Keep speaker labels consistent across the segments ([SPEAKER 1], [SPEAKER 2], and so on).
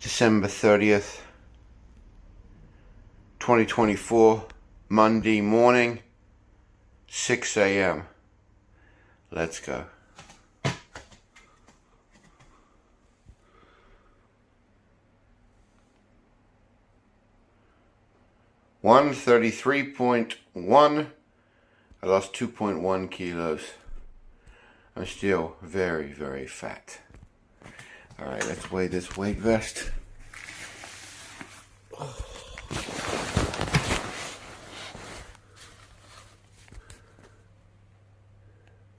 [SPEAKER 1] December 30th, 2024, Monday morning, 6 a.m. Let's go. $133.1. I lost 2.1 kilos. I'm still very, very fat. Alright, let's weigh this weight vest.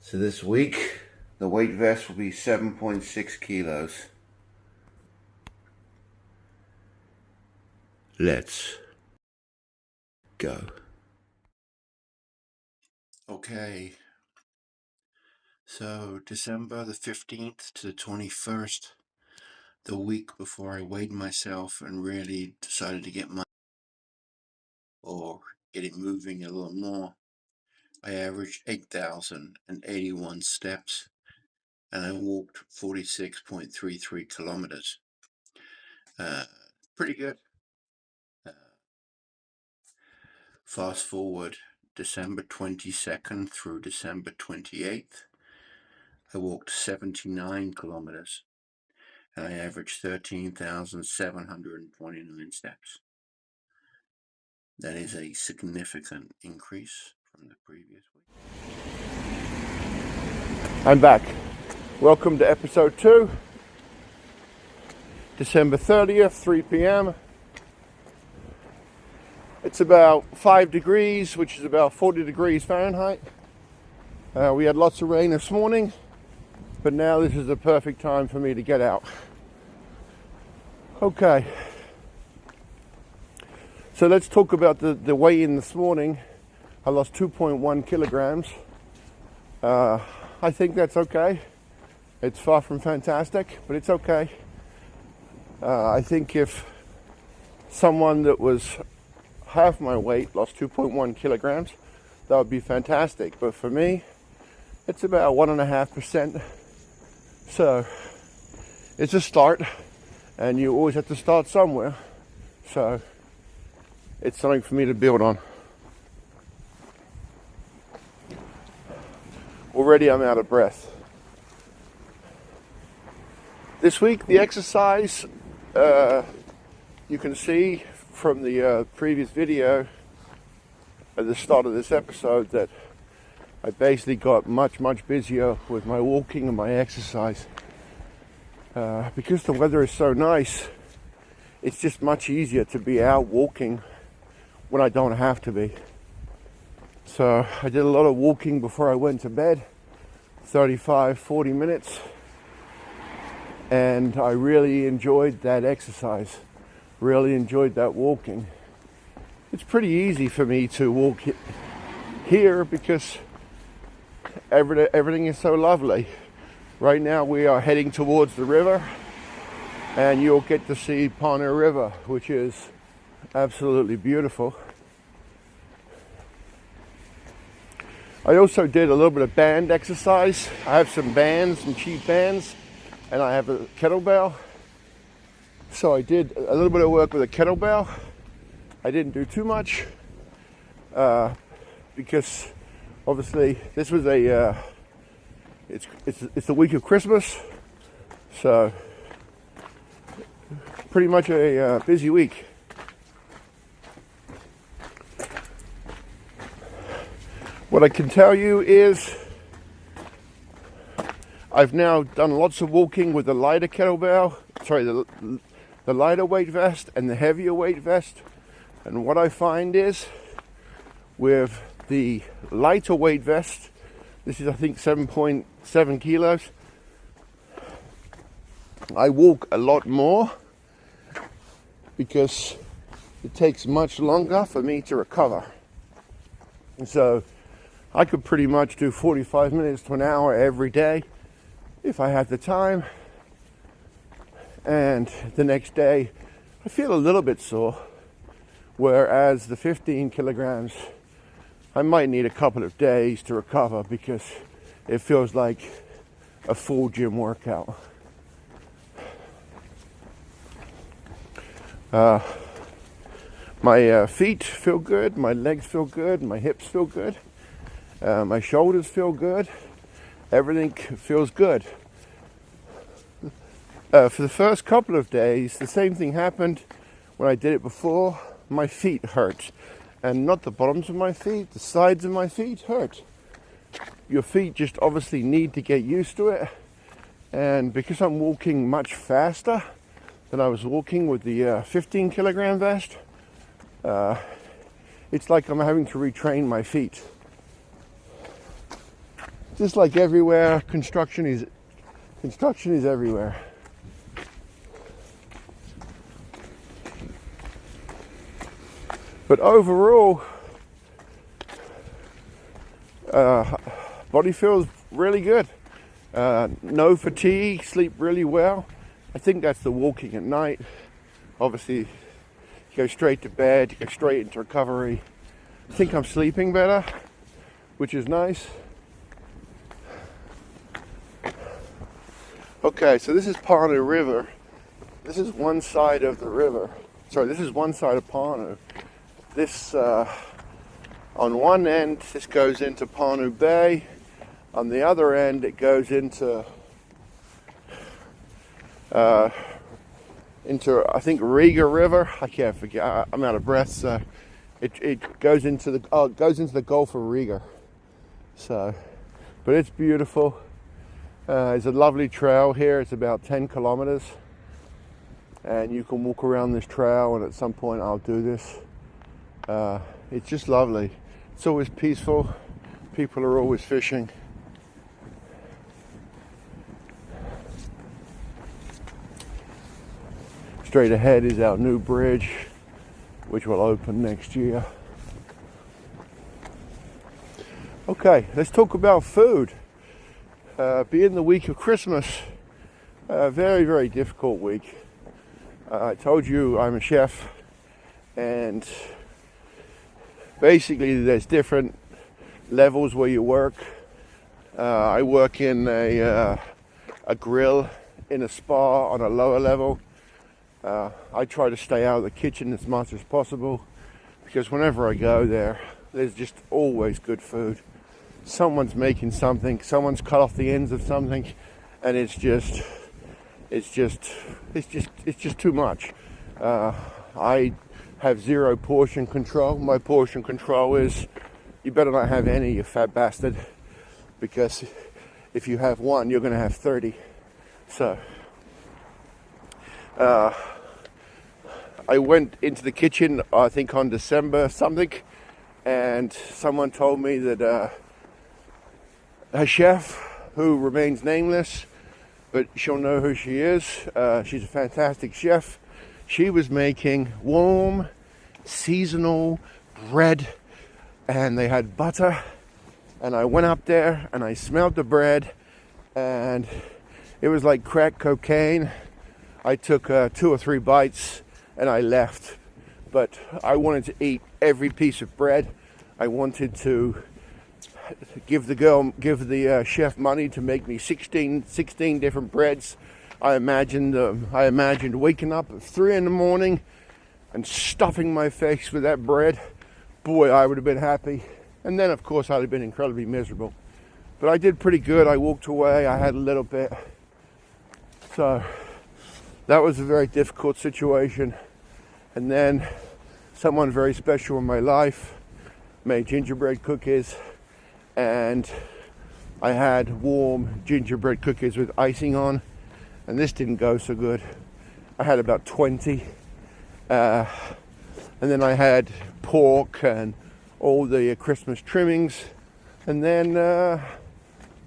[SPEAKER 1] So this week, the weight vest will be 7.6 kilos. Let's go. Okay. So December the 15th to the 21st, the week before I weighed myself and really decided to get my or get it moving a little more, I averaged 8,081 steps and I walked 46.33 kilometers. Pretty good. Fast forward December 22nd through December 28th, I walked 79 kilometers and I averaged 13,729 steps. That is a significant increase from the previous week. I'm back. Welcome to episode 2. December 30th, 3 p.m. It's about 5 degrees, which is about 40 degrees Fahrenheit. We had lots of rain this morning, but now this is the perfect time for me to get out. Okay. So let's talk about the weigh-in this morning. I lost 2.1 kilograms. I think that's okay. It's far from fantastic, but it's okay. I think if someone that was half my weight lost 2.1 kilograms, that would be fantastic. But for me, it's about 1.5%. So it's a start, and you always have to start somewhere. So it's something for me to build on. Already I'm out of breath. This week, the exercise, you can see from the previous video at the start of this episode that I basically got much busier with my walking and my exercise. Because the weather is so nice, it's just much easier to be out walking when I don't have to be. So I did a lot of walking before I went to bed, 35-40 minutes, and I really enjoyed that exercise, really enjoyed that walking. It's pretty easy for me to walk here because everything is so lovely. Right now we are heading towards the river, and you'll get to see Parner River, which is absolutely beautiful. I also did a little bit of band exercise. I have some bands, some cheap bands, and I have a kettlebell. So I did a little bit of work with a kettlebell. I didn't do too much because obviously this was it's the week of Christmas, so pretty much a busy week. What I can tell you is I've now done lots of walking with the lighter kettlebell, the lighter weight vest and the heavier weight vest. And what I find is with the lighter weight vest, this is I think 7.7 kilos, I walk a lot more because it takes much longer for me to recover. And so I could pretty much do 45 minutes to an hour every day if I had the time. And the next day, I feel a little bit sore. Whereas the 15 kilograms, I might need a couple of days to recover because it feels like a full gym workout. My feet feel good, my legs feel good, my hips feel good, my shoulders feel good, everything feels good. For the first couple of days, the same thing happened when I did it before. My feet hurt, and not the bottoms of my feet, the sides of my feet hurt. Your feet just obviously need to get used to it, and because I'm walking much faster than I was walking with the 15 kilogram vest, it's like I'm having to retrain my feet. Just like everywhere, construction is everywhere. But overall, body feels really good. No fatigue, sleep really well. I think that's the walking at night. Obviously, you go straight to bed, you go straight into recovery. I think I'm sleeping better, which is nice. Okay, so this is Parnu River. This is one side of the river. Sorry, this is one side of Parnu. This, on one end, this goes into Parnu Bay. On the other end, it goes into I think Riga River. I can't forget. I'm out of breath. So it goes into the Gulf of Riga. So, but it's beautiful. It's a lovely trail here. It's about 10 kilometers, and you can walk around this trail. And at some point, I'll do this. It's just lovely. It's always peaceful. People are always fishing. Straight ahead is our new bridge, which will open next year. Okay, let's talk about food. Being the week of Christmas, a very, very difficult week. I told you I'm a chef, and basically there's different levels where you work. I work in a grill in a spa on a lower level. I try to stay out of the kitchen as much as possible, because whenever I go there, there's just always good food. Someone's making something, someone's cut off the ends of something, and it's just too much. I have zero portion control. My portion control is, you better not have any, you fat bastard, because if you have one, you're going to have 30. So I went into the kitchen, I think on December something, and someone told me that a chef who remains nameless, but she'll know who she is. She's a fantastic chef. She was making warm, seasonal bread, and they had butter. And I went up there and I smelled the bread, and it was like crack cocaine. I took 2 or 3 bites and I left. But I wanted to eat every piece of bread. I wanted to give the chef money to make me 16 different breads. I imagined waking up at 3 in the morning and stuffing my face with that bread. Boy, I would have been happy. And then, of course, I'd have been incredibly miserable. But I did pretty good. I walked away. I had a little bit. So that was a very difficult situation. And then someone very special in my life made gingerbread cookies. And I had warm gingerbread cookies with icing on. And this didn't go so good. I had about 20. And then I had pork and all the Christmas trimmings. And then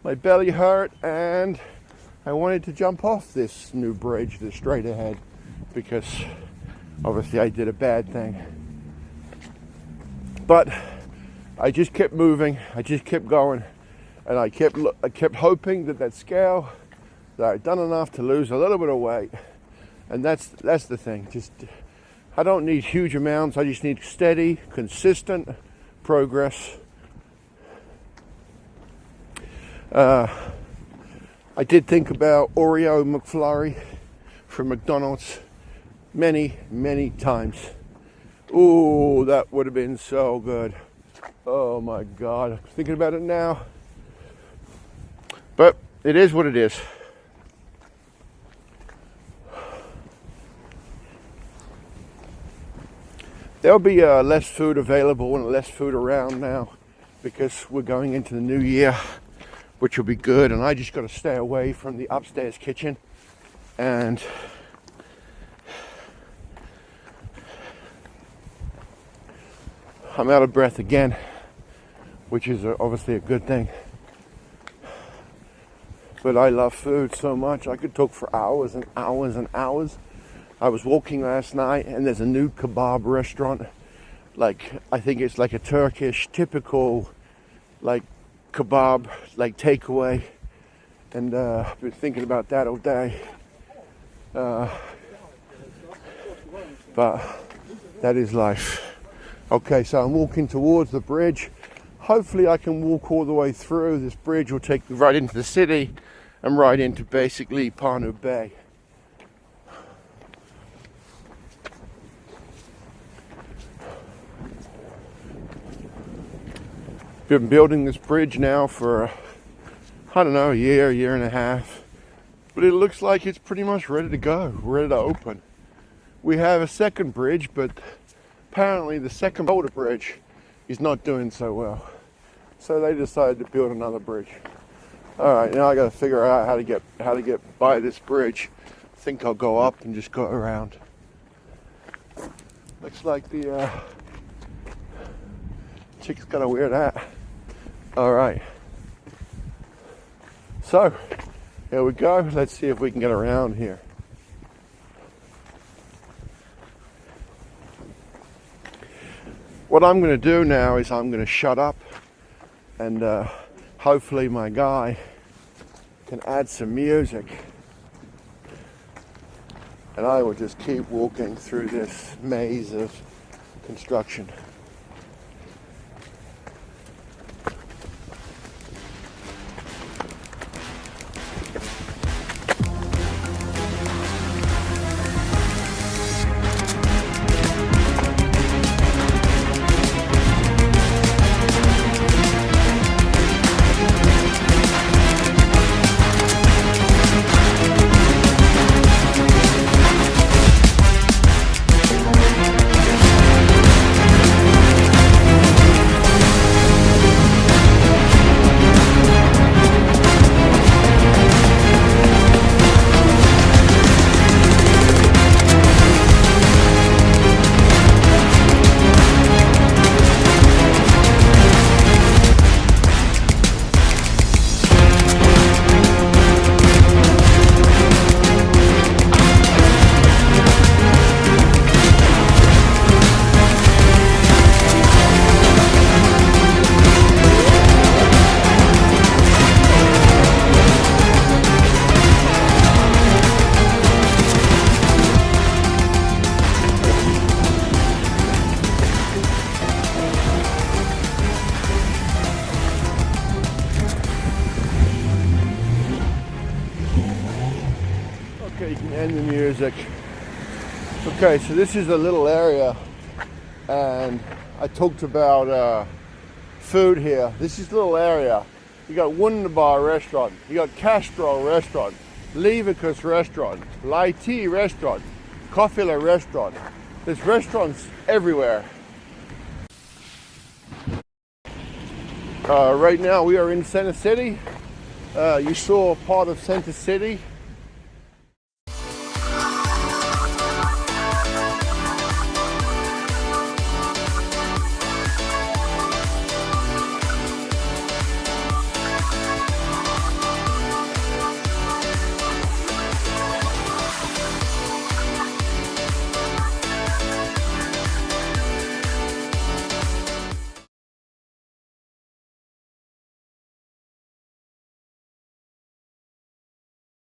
[SPEAKER 1] my belly hurt, and I wanted to jump off this new bridge that's straight ahead, because obviously I did a bad thing. But I just kept moving, I just kept going, and I kept hoping that scale, that I'd done enough to lose a little bit of weight. And that's the thing. Just, I don't need huge amounts. I just need steady, consistent progress. I did think about Oreo McFlurry from McDonald's. many, many times. Ooh, that would have been so good. Oh my God, I'm thinking about it now. But it is what it is. There'll be less food available and less food around now because we're going into the new year, which will be good. And I just got to stay away from the upstairs kitchen. And I'm out of breath again, which is obviously a good thing. But I love food so much. I could talk for hours and hours and hours. I was walking last night and there's a new kebab restaurant. Like, I think it's like a Turkish typical like kebab, like takeaway. And I've been thinking about that all day. But that is life. Okay, so I'm walking towards the bridge. Hopefully I can walk all the way through. This bridge will take me right into the city and right into basically Panu Bay. Been building this bridge now for, I don't know, a year and a half. But it looks like it's pretty much ready to go, ready to open. We have a second bridge, but apparently the second older bridge is not doing so well. So they decided to build another bridge. All right, now I got to figure out how to get by this bridge. I think I'll go up and just go around. Looks like the chick's got a weird hat. All right. So here we go. Let's see if we can get around here. What I'm going to do now is I'm going to shut up and hopefully my guy can add some music. And I will just keep walking through this maze of construction. Okay, you can end the music. Okay, so this is a little area, and I talked about food here. This is a little area. You got Wunderbar restaurant, you got Castro restaurant, Levikus restaurant, Laiti restaurant, Koffela restaurant. There's restaurants everywhere. Right now we are in Center City. You saw part of Center City.